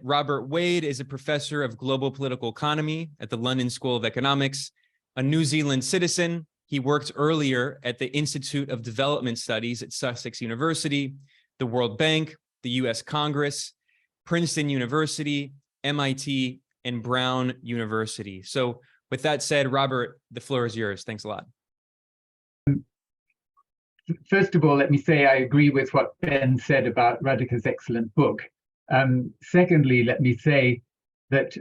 Robert Wade is a professor of global political economy at the London School of Economics, a New Zealand citizen. He worked earlier at the Institute of Development Studies at Sussex University, the World Bank, the US Congress, Princeton University, MIT, and Brown University. So with that said, Robert, the floor is yours. Thanks a lot. First of all, let me say I agree with what Ben said about Radhika's excellent book. Secondly, let me say that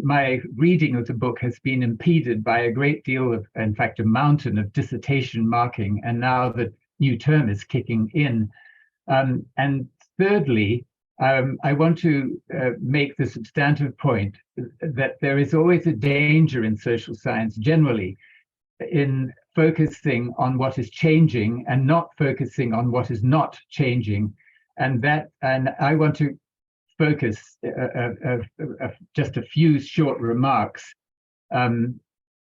my reading of the book has been impeded by a great deal of, in fact, a mountain of dissertation marking, and now the new term is kicking in. And thirdly, I want to make the substantive point that there is always a danger in social science generally in focusing on what is changing and not focusing on what is not changing. And I want to focus just a few short remarks on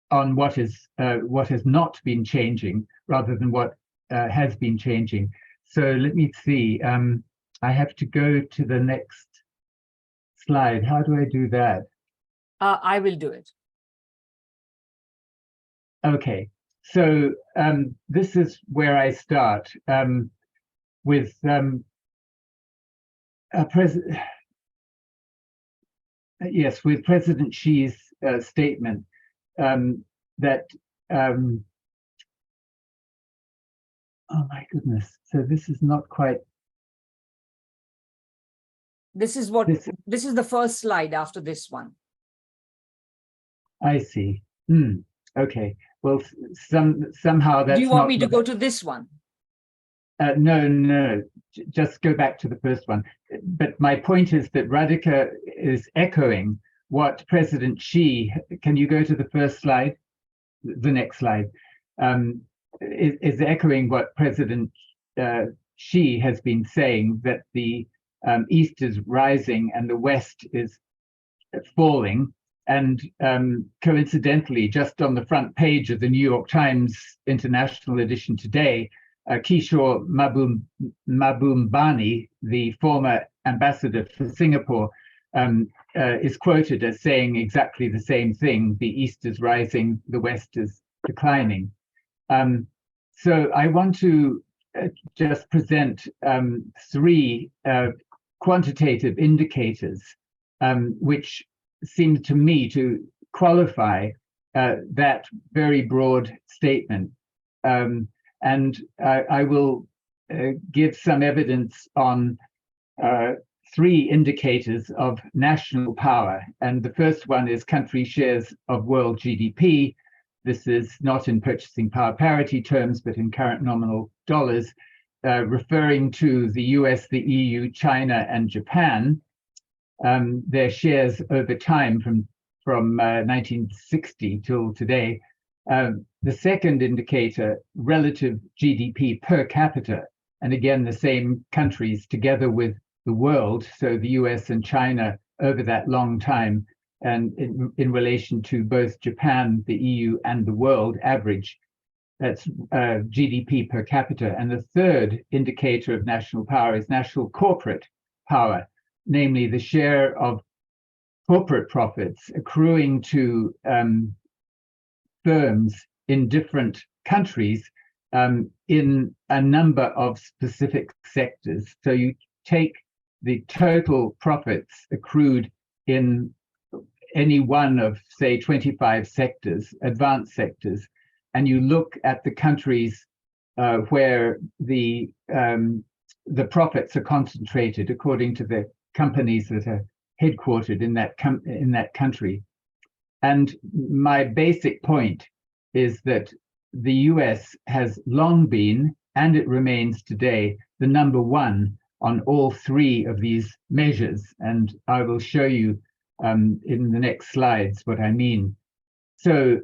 what has not been changing rather than what has been changing. So let me see. I have to go to the next slide. How do I do that? I will do it. Okay. So this is where I start with with President Xi's statement that oh my goodness. So this is not quite. This is the first slide after this one. I see. Okay. Well, somehow that's. Do you want me to go to this one? No. Just go back to the first one. But my point is that Radhika is echoing what President Xi. Can you go to the first slide? The next slide is echoing what President Xi has been saying, that the East is rising and the West is falling. And coincidentally, just on the front page of the New York Times International edition today, Kishore Mahbubani, the former ambassador for Singapore, is quoted as saying exactly the same thing. The East is rising, the West is declining. So I want to just present three quantitative indicators which seem to me to qualify that very broad statement. And I will give some evidence on three indicators of national power. And the first one is country shares of world GDP. This is not in purchasing power parity terms, but in current nominal dollars, referring to the US, the EU, China, and Japan. Their shares over time from 1960 till today. The second indicator, relative GDP per capita, and again, the same countries together with the world, so the US and China over that long time, and in relation to both Japan, the EU, and the world average, that's GDP per capita. And the third indicator of national power is national corporate power, namely the share of corporate profits accruing to firms in different countries in a number of specific sectors. So you take the total profits accrued in any one of, say, 25 sectors, advanced sectors, and you look at the countries where the profits are concentrated according to the companies that are headquartered in that country. And my basic point is that the US has long been, and it remains today, the number one on all three of these measures. And I will show you in the next slides what I mean. So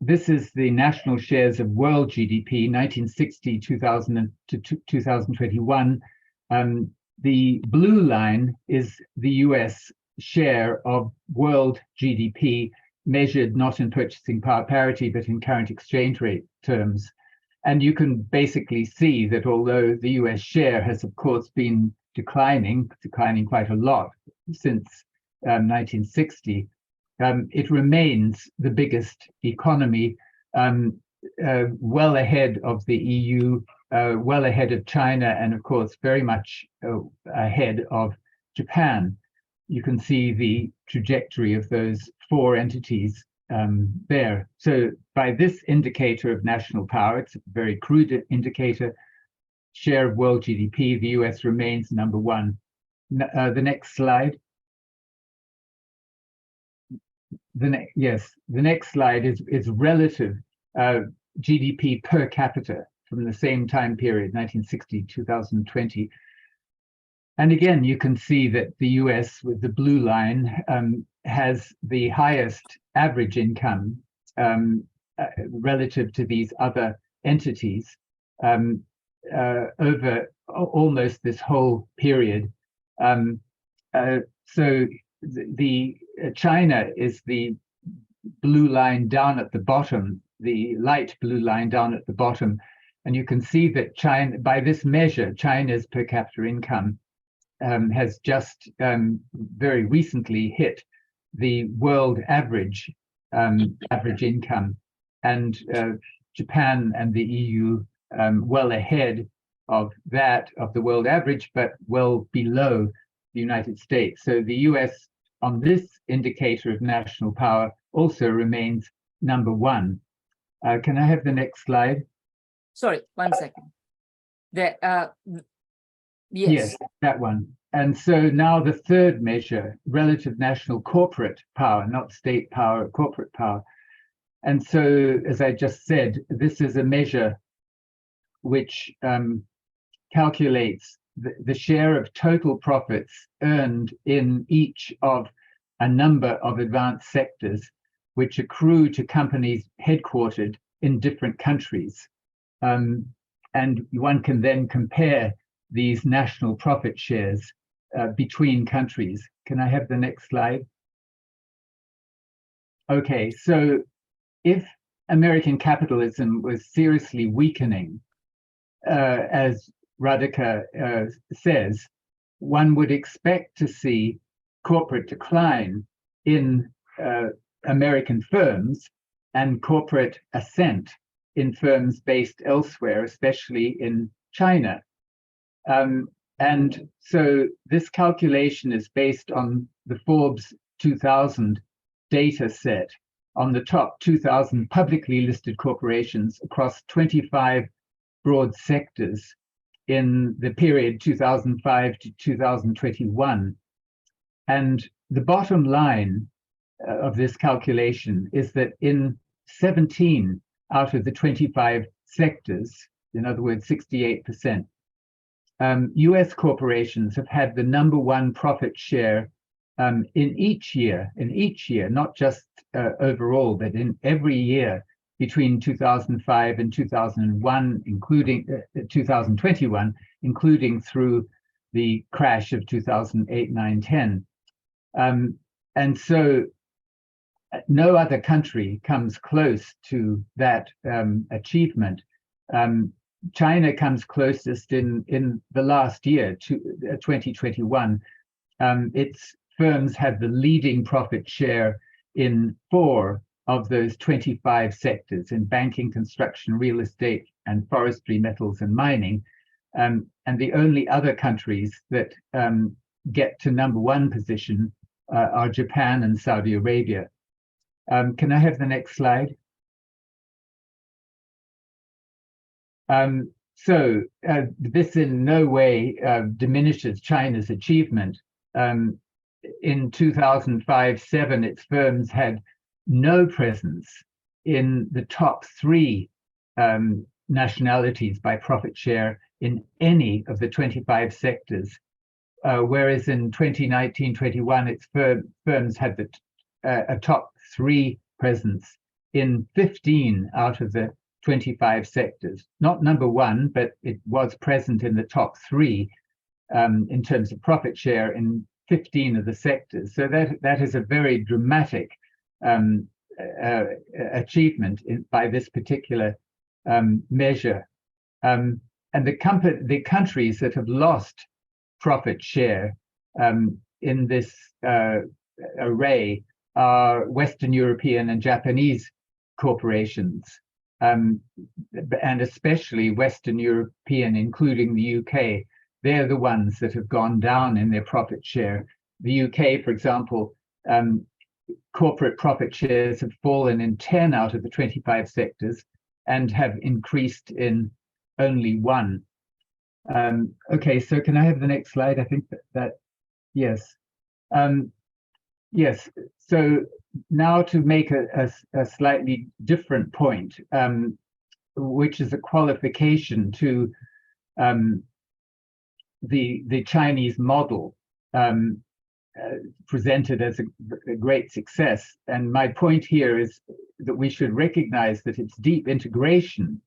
this is the national shares of world GDP, 1960, 2000 to 2021. The blue line is the US share of world GDP, measured not in purchasing power parity, but in current exchange rate terms. And you can basically see that although the US share has, of course, been declining quite a lot since 1960, it remains the biggest economy, well ahead of the EU, well ahead of China, and of course, very much ahead of Japan. You can see the trajectory of those four entities there. So by this indicator of national power, it's a very crude indicator, share of world GDP, the US remains number one. The next slide. The next slide is relative GDP per capita from the same time period, 1960 to 2020. And again, you can see that the US with the blue line has the highest average income relative to these other entities over almost this whole period. So the China is the blue line down at the bottom, the light blue line down at the bottom. And you can see that China, by this measure, China's per capita income has just very recently hit the world average income, and Japan and the EU well ahead of that, of the world average, but well below the United States. So the US on this indicator of national power also remains number one. Can I have the next slide? Sorry, 1 second. Yes, that one. And so now the third measure, relative national corporate power, not state power, corporate power. And so, as I just said, this is a measure which calculates the share of total profits earned in each of a number of advanced sectors which accrue to companies headquartered in different countries. And one can then compare these national profit shares between countries. Can I have the next slide? Okay, so if American capitalism was seriously weakening, as Radhika says, one would expect to see corporate decline in American firms and corporate ascent in firms based elsewhere, especially in China. And so this calculation is based on the Forbes 2000 data set. On the top, 2,000 publicly listed corporations across 25 broad sectors in the period 2005 to 2021. And the bottom line of this calculation is that in 17 out of the 25 sectors, in other words, 68%, US corporations have had the number one profit share in each year, not just overall, but in every year between 2005 and 2001, including 2021, including through the crash of 2008, 9, 10. And so no other country comes close to that achievement. China comes closest in the last year, 2021. Its firms have the leading profit share in 4 of those 25 sectors, in banking, construction, real estate, and forestry, metals, and mining. And the only other countries that get to number one position are Japan and Saudi Arabia. Can I have the next slide? So this in no way diminishes China's achievement. In 2005-07, its firms had no presence in the top 3 nationalities by profit share in any of the 25 sectors, whereas in 2019-21, its firms had a top 3 presence in 15 out of the 25 sectors. Not number one, but it was present in the top 3 in terms of profit share in 15 of the sectors. So that is a very dramatic achievement by this particular measure. And the countries that have lost profit share in this array are Western European and Japanese corporations, and especially Western European, including the UK. They're the ones that have gone down in their profit share. The UK, for example, corporate profit shares have fallen in 10 out of the 25 sectors and have increased in only 1. Okay, so can I have the next slide? I think that yes. Yes, so now to make a slightly different point, which is a qualification to the Chinese model presented as a great success. And my point here is that we should recognize that its deep integration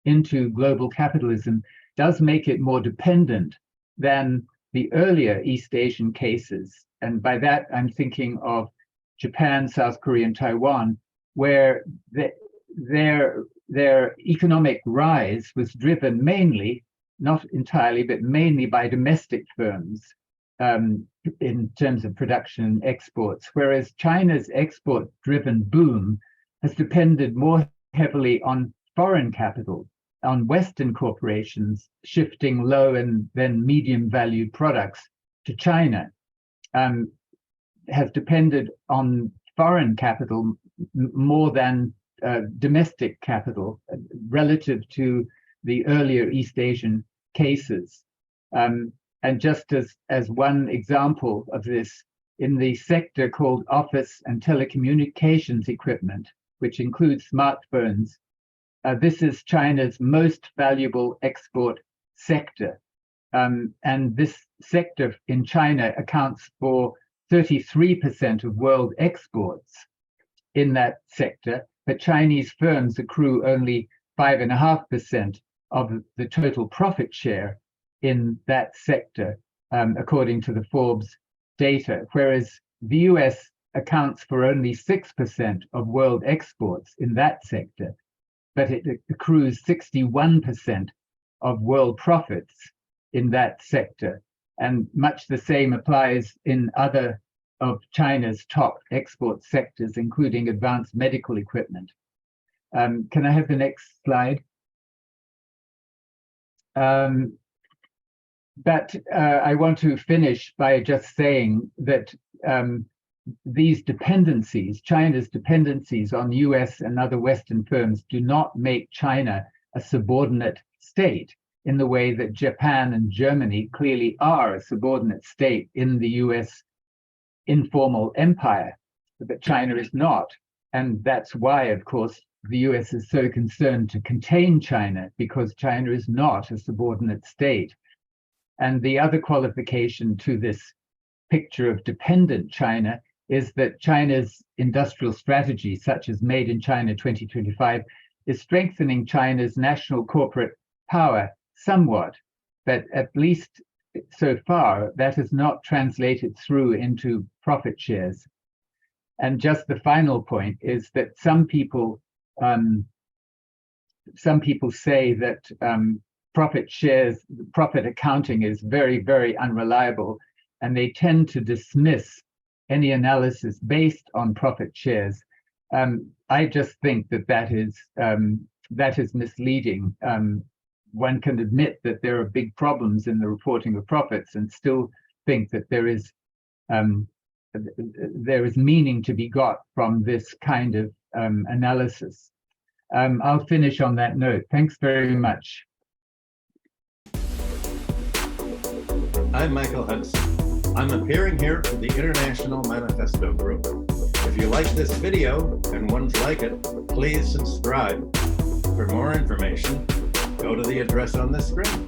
into global capitalism does make it more dependent than the earlier East Asian cases. And by that, I'm thinking of Japan, South Korea, and Taiwan, where their economic rise was driven mainly, not entirely, but mainly by domestic firms in terms of production and exports, whereas China's export-driven boom has depended more heavily on foreign capital, on Western corporations shifting low and then medium-valued products to China. Has depended on foreign capital more than domestic capital relative to the earlier East Asian cases. And just as one example of this, in the sector called office and telecommunications equipment, which includes smartphones, this is China's most valuable export sector. And this sector in China accounts for 33% of world exports in that sector, but Chinese firms accrue only 5.5% of the total profit share in that sector, according to the Forbes data, whereas the US accounts for only 6% of world exports in that sector, but it accrues 61% of world profits in that sector. And much the same applies in other of China's top export sectors, including advanced medical equipment. Can I have the next slide? But I want to finish by just saying that these dependencies, China's dependencies on US and other Western firms, do not make China a subordinate state in the way that Japan and Germany clearly are a subordinate state in the US informal empire, but China is not. And that's why, of course, the US is so concerned to contain China, because China is not a subordinate state. And the other qualification to this picture of dependent China is that China's industrial strategy, such as Made in China 2025, is strengthening China's national corporate power somewhat, but at least so far, that has not translated through into profit shares. And just the final point is that some people say that profit accounting is very, very unreliable, and they tend to dismiss any analysis based on profit shares. I just think that is misleading. One can admit that there are big problems in the reporting of profits and still think that there is meaning to be got from this kind of analysis. I'll finish on that note. Thanks very much. I'm Michael Hudson. I'm appearing here for the International Manifesto Group. If you like this video and ones like it, please subscribe. For more information, go to the address on the screen.